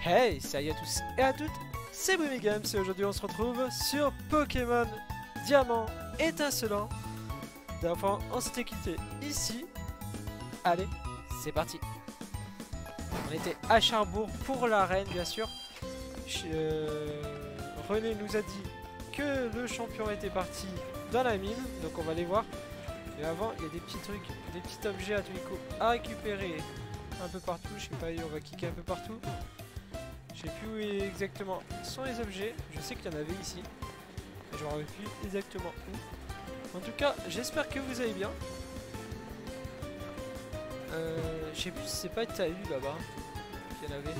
Hey, salut à tous et à toutes, c'est Brimigame et aujourd'hui on se retrouve sur Pokémon Diamant étincelant. D'abord on s'était quitté ici. Allez, c'est parti. On était à Charbourg pour l'arène bien sûr. René nous a dit que le champion était parti dans la mine, donc on va aller voir. Mais avant il y a des petits trucs, des petits objets à Tuico à récupérer un peu partout. Je sais pas, on va kicker un peu partout. Je sais plus où exactement sont les objets. Je sais qu'il y en avait ici. Je ne rappelle plus exactement où. En tout cas, j'espère que vous allez bien. Je sais plus si c'est pas Tahu là-bas qu'il y en avait.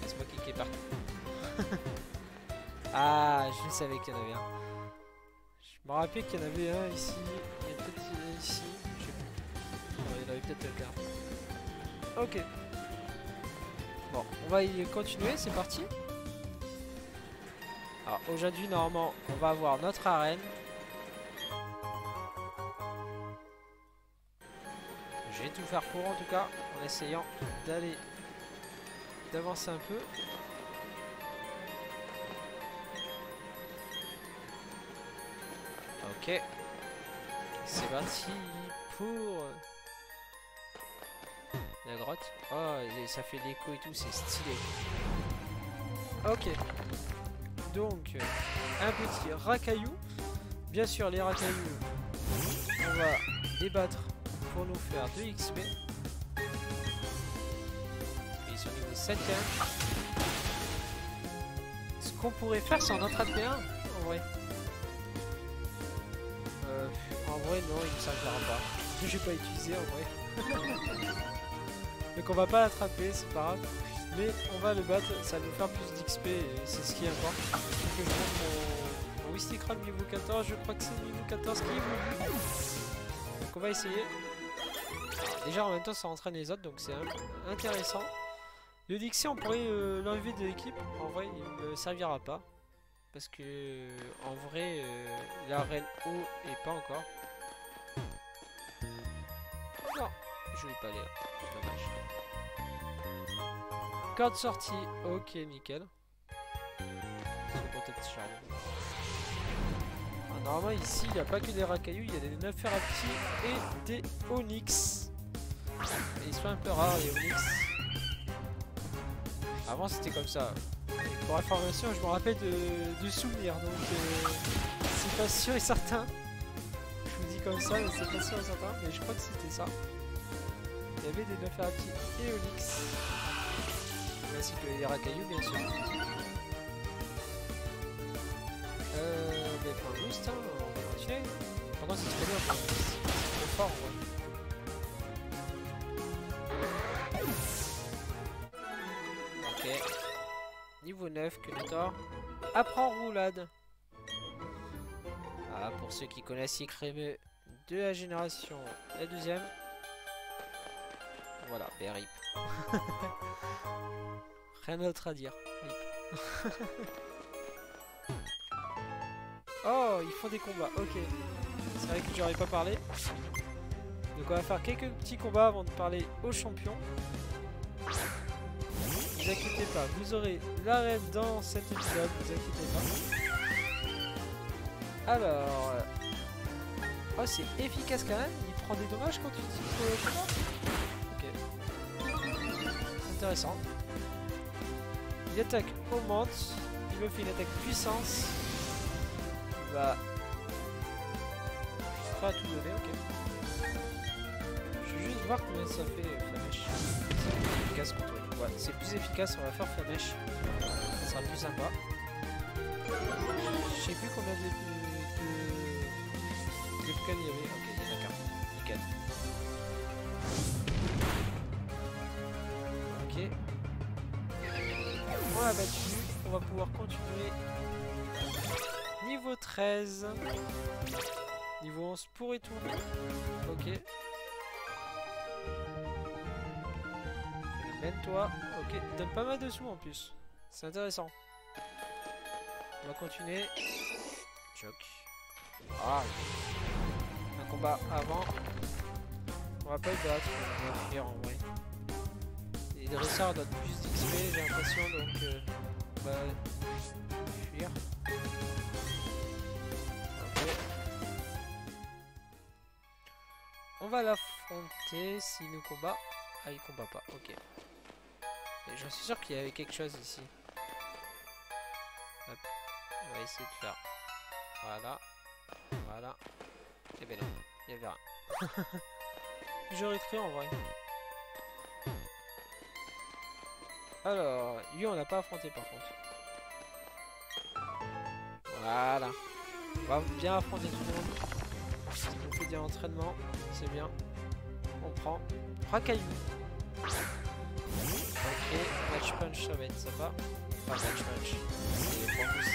Laisse-moi cliquer partout. Ah, je savais qu'il y en avait un. Je me rappelais qu'il y en avait un ici. Il y a peut-être ici. Je sais plus. Non, il y en avait peut-être qu'un. Ok. Bon, on va y continuer, c'est parti. Alors aujourd'hui normalement on va avoir notre arène. Je vais tout faire pour en tout cas, en essayant d'avancer un peu. Ok. C'est parti pour la grotte. Oh, ça fait l'écho et tout, c'est stylé. Ok. Donc, un petit racaillou. Bien sûr, les racailloux, on va les battre pour nous faire 2 XP. Ils sont niveau 7 Ce qu'on pourrait faire, c'est en attraper un, en vrai. En vrai, non, il ne servira pas. Je vais pas utiliser, en vrai. Donc on va pas l'attraper, c'est pas grave. Mais on va le battre, ça va nous faire plus d'XP et c'est ce qui importe. Donc je monte mon Wistikram niveau 14, je crois que c'est niveau 14 qui est. Donc on va essayer. Alors, déjà en même temps ça entraîne les autres, donc c'est intéressant. Le Dixie on pourrait l'enlever de l'équipe, en vrai il ne servira pas. Parce que en vrai la reine haut est pas encore. Non, je vais pas aller là, dommage. Corde sortie, ok, nickel. C'est peut-être charbon. Ah, normalement, ici, il n'y a pas que des racailloux, il y a des Neferati et des Onyx. Et ils sont un peu rares, les Onyx. Avant, c'était comme ça. Et pour information, je me rappelle du souvenir, donc c'est pas sûr et certain. Je vous dis comme ça, mais c'est pas sûr et certain, mais je crois que c'était ça. Il y avait des Neferati et Onyx. Ainsi que les racailloux bien sûr. Mais pour un boost, hein, on va continuer. Par contre c'est très bien pour un boost. C'est trop fort en vrai. Ok. Niveau 9, Kenator. Apprends roulade. Ah, pour ceux qui connaissent Icreme de la génération, la deuxième. Voilà, rip. Rien d'autre à dire. Oui. Oh, ils font des combats. Ok. C'est vrai que j'aurais pas parlé. Donc on va faire quelques petits combats avant de parler aux champions. Ne vous inquiétez pas, vous aurez l'arène dans cet épisode. Ne vous inquiétez pas. Alors... Oh, c'est efficace quand même. Il prend des dommages quand tu dis... Ok. Intéressant. Il attaque augmente, il me fait une attaque puissance. Il va... Je suis prêt à tout donner, ok. Je vais juste voir combien ça fait Flamèche. C'est efficace contre lui. Ouais, c'est plus efficace, on va faire Flamèche. Ça sera plus sympa. Je sais plus combien de Pokémon il y avait. Ok, il y en a qu'un. Nickel. Ok. On l'a battu, on va pouvoir continuer. Niveau 13. Niveau 11 pour retourner. Ok. Mène-toi. Ok, il donne pas mal de sous en plus. C'est intéressant. On va continuer. Choc. Ah. Un combat avant. On va pas le battre, on va fuir en vrai. dresseurs donnent plus d'XP, j'ai l'impression, donc on va fuir. Ok. On va l'affronter s'il nous combat. Ah, il combat pas, ok. Et j'en suis sûr qu'il y avait quelque chose ici. Hop. On va essayer de faire. Voilà. Voilà. Et ben non, il y avait rien. J'aurais cru en vrai. Alors, lui on l'a pas affronté par contre. Voilà. On va bien affronter tout le monde. On fait des entraînements, c'est bien. On prend. Racaillou. Ok, match punch ça va être sympa. Enfin match punch. C'est les points boost.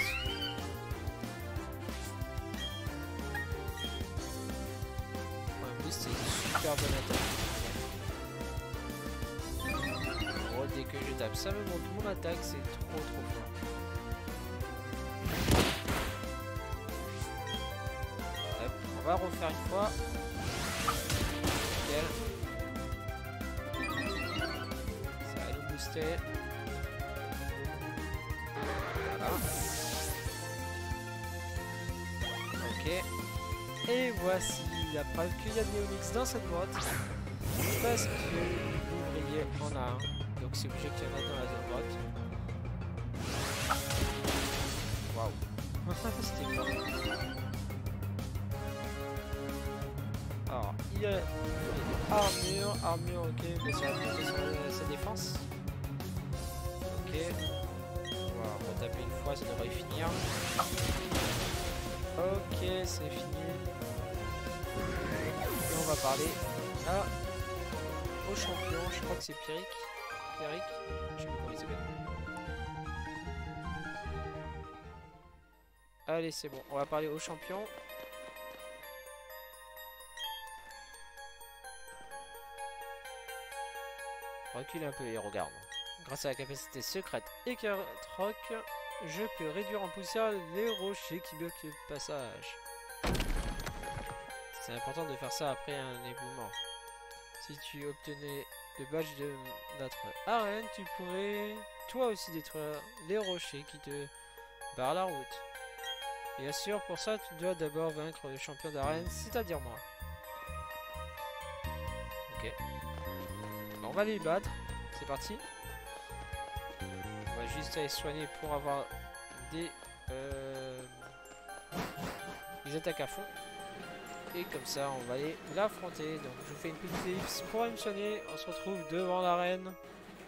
Point boost c'est une super bonne attaque. Oh, dès que je tape ça me monte mon attaque, c'est trop fort. Hop, on va refaire une fois. Nickel. Ça va nous booster. Voilà. Ok. Et voici la preuve qu'il y a de Néomix dans cette boîte. Parce que l'ouvrier en a un. Donc c'est obligé qu'il y en ait dans la zone droite. Waouh. C'était fort. Alors, il y a armure, ok, mais ça va monter sa défense. Ok. On va retaper une fois, ça devrait finir. Ok, c'est fini. Et on va parler au champion, je crois que c'est Pierrick. Pierrick, je sais pas comment il s'appelle. Allez, c'est bon, on va parler au champion. Recule un peu et regarde. Grâce à la capacité secrète Écartroc, je peux réduire en poussière les rochers qui bloquent le passage. C'est important de faire ça après un éboulement. Si tu obtenais le badge de notre arène, tu pourrais toi aussi détruire les rochers qui te barrent la route. Bien sûr, pour ça, tu dois d'abord vaincre le champion d'arène, c'est-à-dire moi. Ok. On va les battre. C'est parti. On va juste aller soigner pour avoir des attaques à fond. Et comme ça, on va aller l'affronter. Donc, je vous fais une petite ellipse pour aller me soigner. On se retrouve devant l'arène.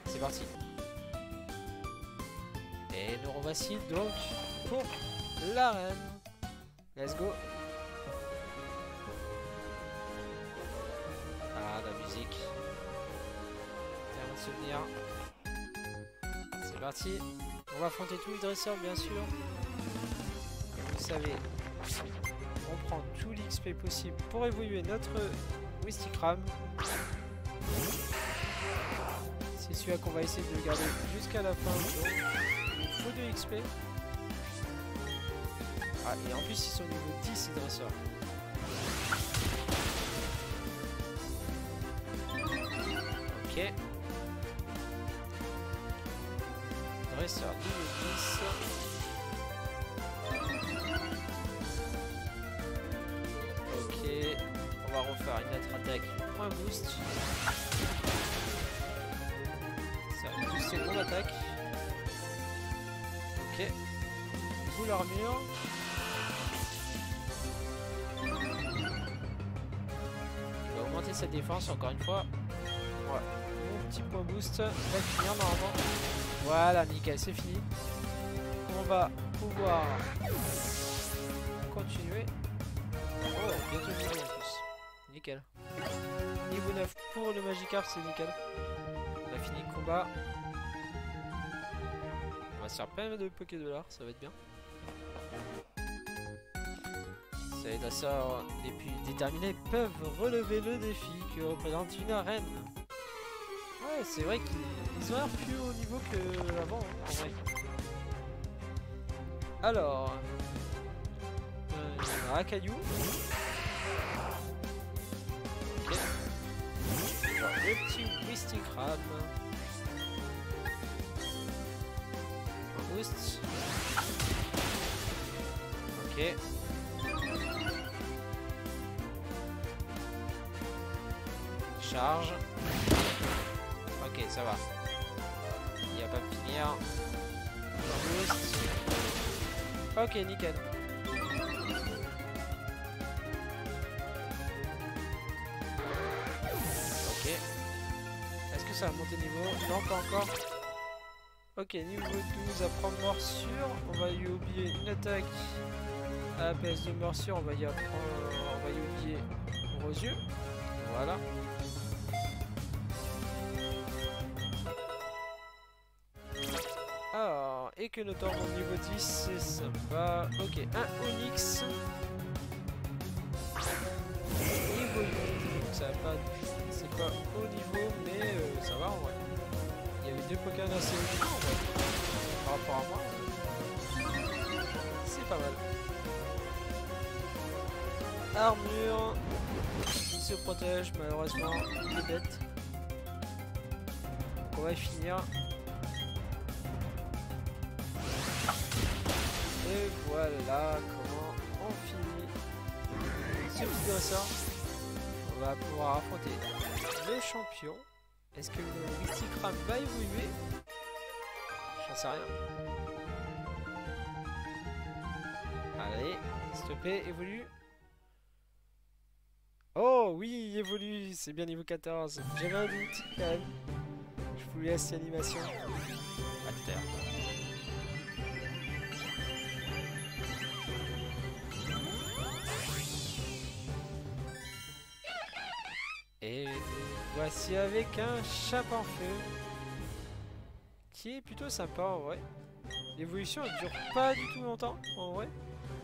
C'est parti. Et nous revoici donc pour l'arène. Let's go. Ah, la musique. Terme de souvenir. C'est parti. On va affronter tous les dresseurs, bien sûr. Comme vous savez, on prend tout l'XP possible pour évoluer notre Wistikram. C'est celui-là qu'on va essayer de garder jusqu'à la fin. Donc, il faut de XP. Ah, et en plus, ils sont niveau 10, ces dresseurs. Ok. Dresseur niveau 10. Ok. On va refaire une autre attaque. Point boost. Ça va booster mon attaque. Ok. Full armure. Il va augmenter sa défense encore une fois. Voilà. Mon petit point boost va finir normalement. Voilà, nickel, c'est fini. On va pouvoir continuer. Oh, bientôt fini en plus. Nickel. Niveau 9 pour le Magikarp, c'est nickel. On a fini le combat. On va se faire plein de Pokédollars, ça va être bien. Ça aide à ça. Les plus déterminés peuvent relever le défi que représente une arène. Ouais, c'est vrai qu'ils ont l'air plus haut niveau que avant, hein, en vrai. Alors, Racaillou. Ok. Alors, le petit Wistikram. boost. Ok. Charge. Ok, ça va. Il va pas me finir. Boost. Ok, nickel. Ok. Est-ce que ça va monter niveau? Non, pas encore. Ok, niveau 12 à prendre morsure. On va y oublier une attaque à la place de morsure. On va y oublier gros yeux. Voilà. Alors, et que notre ordre au niveau 10, c'est sympa. Ok, un Onyx. Niveau 8. Donc ça va pas. C'est pas haut niveau, mais ça va en vrai. Il y avait deux Pokémon assez haut niveau en vrai. Par rapport à moi. C'est pas mal. Armure. Il se protège, malheureusement. Il est bête. Donc on va finir. Et voilà comment on finit ce petit dresseur. On va pouvoir affronter le champion. Est-ce que le Mysticram va évoluer? J'en sais rien. Allez, s'il te plaît, évolue. Oh oui, il évolue, c'est bien niveau 14. J'avais un doute quand même. Je vous laisse l'animation. À tout à l'heure. Et voici avec un Chapinfeu qui est plutôt sympa en vrai. L'évolution elle dure pas du tout longtemps en vrai.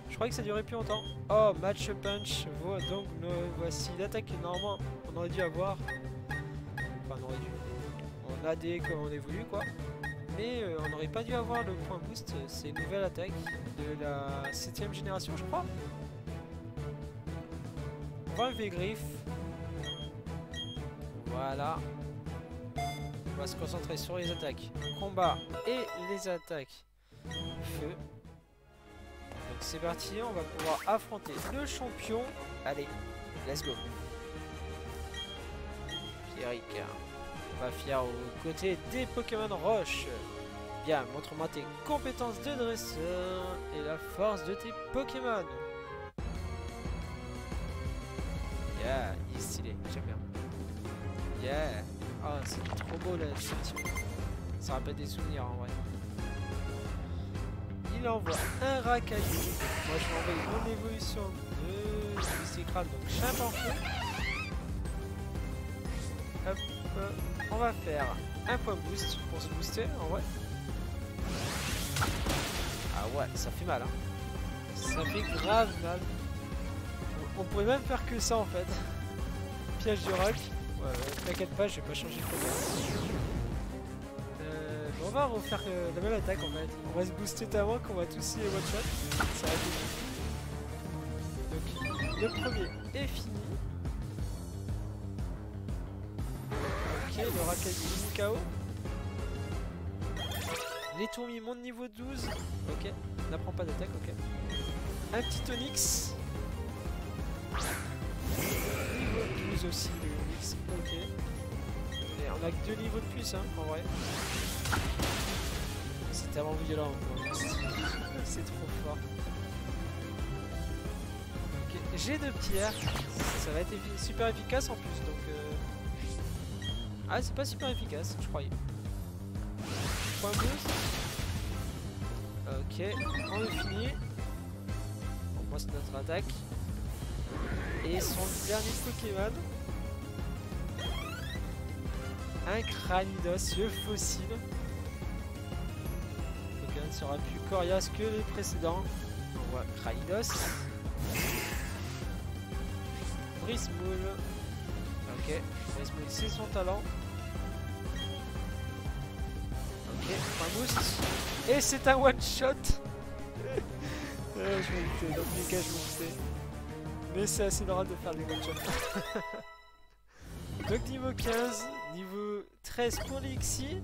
Je croyais que ça durait plus longtemps. Oh, Match Punch. Donc voici l'attaque que normalement on aurait dû avoir. Enfin on aurait dû. On a des comme on évolue quoi. Mais on n'aurait pas dû avoir le point boost. C'est une nouvelle attaque de la 7ème génération je crois. On va enlever Griffe. Voilà. On va se concentrer sur les attaques combat et les attaques feu. Donc c'est parti, on va pouvoir affronter le champion. Allez, let's go. Pierrick, on va faire aux côtés des Pokémon Roche. Bien, montre-moi tes compétences de dresseur et la force de tes Pokémon. Yeah, il est stylé, j'aime bien. Yeah. Oh, c'est trop beau là, ce petit peu. Ça rappelle des souvenirs en vrai. Il envoie un Racaillou. Moi je vais envoyer mon évolution de Mysticram, donc Chapinfeu. Hop, on va faire un point boost pour se booster en vrai. Ah ouais, ça fait mal hein. Ça fait grave mal. On pourrait même faire que ça en fait. Piège du rock. Ouais, t'inquiète pas, je vais pas changer de problème. On va refaire la même attaque en fait. On va se booster tellement qu'on va tous y one shot. Ça va être donc le premier est fini. Ok, le Racaillou KO. Les tourmis montent niveau 12. Ok, n'apprend pas d'attaque, ok. Un petit Onyx. Niveau 12 aussi, le Onyx, ok. Et on a que 2 niveaux de plus, hein, en vrai. C'est tellement violent, c'est trop fort. Ok, j'ai 2 pierres. Ça va être super efficace en plus, donc... Ah, c'est pas super efficace, je croyais. Point boost. Ok, on est fini. On passe notre attaque. Et son dernier Pokémon. Un Cranidos, le fossile. Le Pokémon sera plus coriace que les précédents. On voit Cranidos. Brismoul. Ok, Brismoul c'est son talent. Ok, un boost. Et c'est un one shot. Je me doutais, dans tous les cas je me doutais. Mais c'est assez normal de faire des one shots. Donc niveau 15, niveau 13 pour l'Ixi.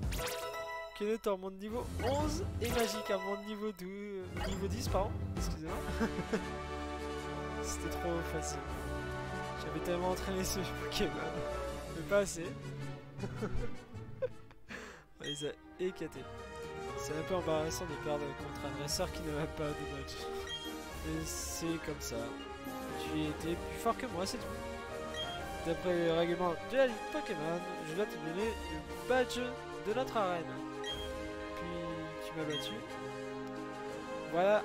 Kenneth en monde niveau 11 et Magic à monde niveau 12, niveau 10 pardon, excusez-moi. C'était trop facile. J'avais tellement entraîné ce Pokémon, mais pas assez. On les a éclatés. C'est un peu embarrassant de perdre contre un dresseur qui n'a pas de badge. Et c'est comme ça. Tu étais plus fort que moi, c'est tout. D'après les règlements de la Ligue Pokémon, je dois te donner le badge de notre arène. Puis tu m'as battu. Voilà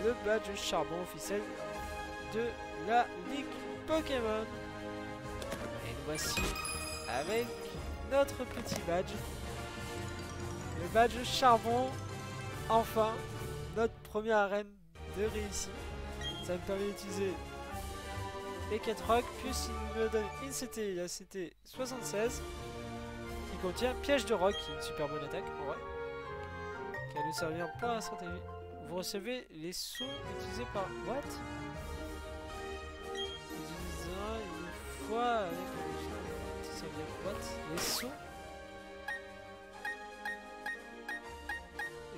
le badge charbon officiel de la Ligue Pokémon. Et nous voici avec notre petit badge. Le badge charbon. Enfin, notre première arène de réussite. Ça me permet d'utiliser les 4 rocs, plus il me donne une CT, la CT 76 qui contient piège de roc, qui est une super bonne attaque en vrai, qui va nous servir pour la stratégie. Vous recevez les sauts utilisés par what? Utilisera une fois avec le ça veut dire what? Les sauts.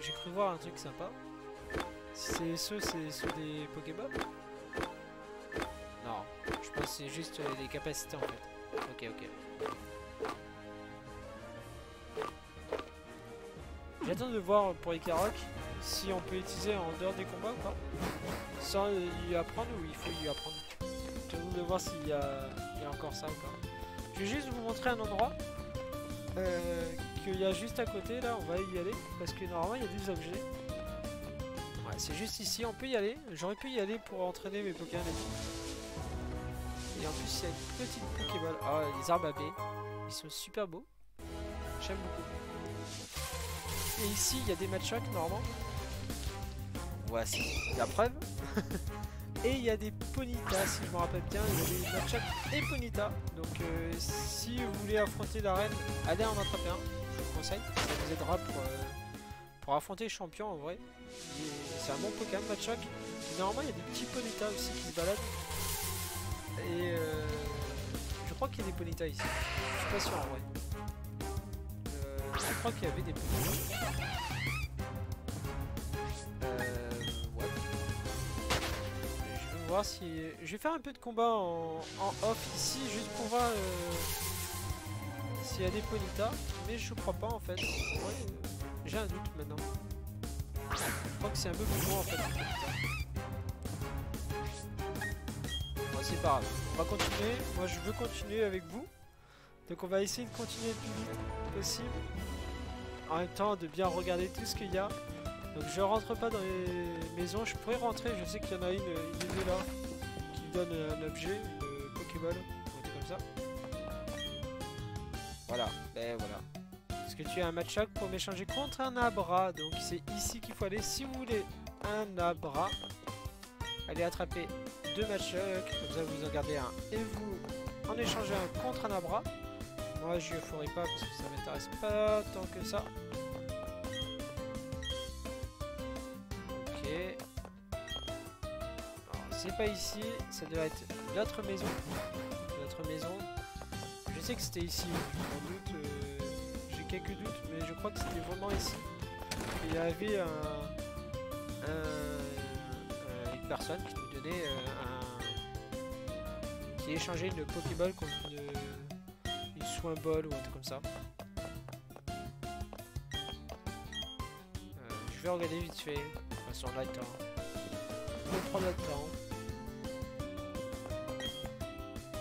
J'ai cru voir un truc sympa. Si c'est les sauts, c'est les sauts des Pokéballs? Non, je pense que c'est juste les capacités en fait. Ok. J'attends de voir pour les Karoq si on peut utiliser en dehors des combats ou pas. Sans y apprendre ou il faut y apprendre. J'attends de voir s'il y a encore ça ou pas. Je vais juste vous montrer un endroit qu'il y a juste à côté là, on va y aller parce que normalement il y a des objets. Ouais, c'est juste ici, on peut y aller. J'aurais pu y aller pour entraîner mes Pokémon et tout. Et en plus il y a une petite Pokéball. Ah, les arbres à baies. Ils sont super beaux. J'aime beaucoup. Et ici il y a des Machoke normalement. Voici la preuve. Et il y a des Ponyta, si je me rappelle bien. Il y a des Machoke et Ponyta. Donc si vous voulez affronter l'arène, allez en attraper un. Je vous conseille. Ça vous aidera pour affronter les champions en vrai. C'est un bon Pokémon Machoke. Normalement il y a des petits Ponyta aussi qui se baladent. Et je crois qu'il y a des Ponyta ici. Je suis pas sûr en vrai. Je crois qu'il y avait des Ponyta. Ouais. Je vais voir si... Je vais faire un peu de combat en off ici, juste pour voir s'il y a des Ponyta. Mais je crois pas en fait. Ouais, j'ai un doute maintenant. Je crois que c'est un peu plus loin en fait. Bon, c'est pas grave. On va continuer. Moi je veux continuer avec vous. Donc on va essayer de continuer le plus vite possible. En même temps de bien regarder tout ce qu'il y a. Donc je rentre pas dans les maisons. Je pourrais rentrer. Je sais qu'il y en a une est là. Qui me donne un objet. Une Pokéball. Un truc comme ça. Voilà. Ben voilà. Est-ce que tu as un Machoke pour m'échanger contre un Abra? Donc c'est ici qu'il faut aller. Si vous voulez un Abra, allez attraper 2 Machoke. Comme ça vous en gardez un. Et vous en échangez un contre un Abra. Moi je ne ferai pas parce que ça m'intéresse pas tant que ça. Ok. C'est pas ici, ça doit être l'autre maison. L'autre maison. Je sais que c'était ici, sans doute. J'ai quelques doutes, mais je crois que c'était vraiment ici. Il y avait une personne qui nous donnait qui échangeait une Pokéball contre une Soin Ball ou un truc comme ça. Je vais regarder vite fait. De toute façon, on a le temps. On peut prendre notre temps.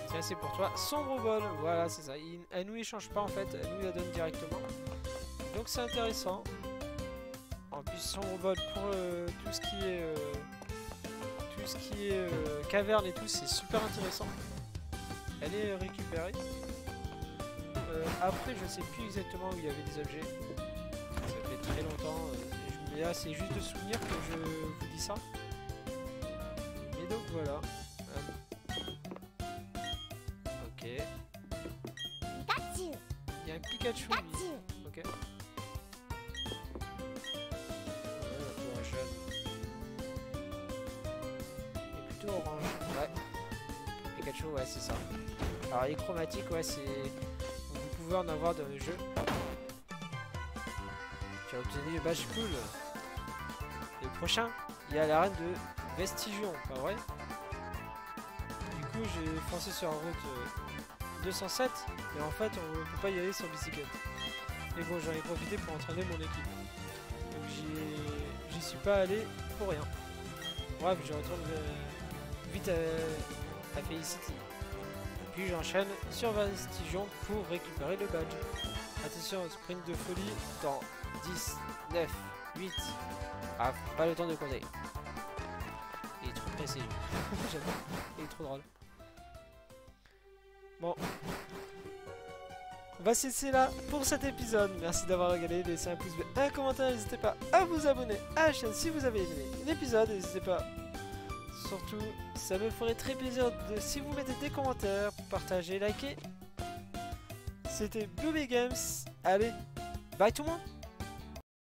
Tiens, c'est pour toi. Sombre Ball. Voilà, c'est ça. Elle nous échange pas en fait. Elle nous la donne directement. Donc c'est intéressant. En plus, Sombre Ball pour tout ce qui est caverne et tout, c'est super intéressant. Elle est récupérée. Après, je sais plus exactement où il y avait des objets. Ça fait très longtemps. Mais là, c'est juste de souvenir que je vous dis ça. Et donc voilà. Ok. Il y a un Pikachu. Ok. Il est plutôt orange. Ouais. Pikachu, ouais, c'est ça. Alors, les chromatiques, ouais, c'est. Vous pouvez en avoir dans le jeu. obtenu le badge cool. Et le prochain, il y a l'arène de Vestigion, pas vrai? Du coup, j'ai foncé sur la route 207, et en fait, on ne peut pas y aller sur bicyclette. Mais bon, j'en ai profité pour entraîner mon équipe. Donc j'y suis pas allé pour rien. Bref, je retourne vite à Felicity. Puis j'enchaîne sur Vestigion pour récupérer le badge. Attention, sprint de folie dans 10, 9, 8. Ah, pas le temps de compter. Il est trop pressé. J'adore. Il est trop drôle. Bon. On va se laisser là pour cet épisode. Merci d'avoir regardé. Laissez un pouce bleu, un commentaire. N'hésitez pas à vous abonner à la chaîne si vous avez aimé l'épisode. N'hésitez pas. Surtout, ça me ferait très plaisir si vous mettez des commentaires, partagez, likez. C'était Blueberry Games. Allez, bye tout le monde.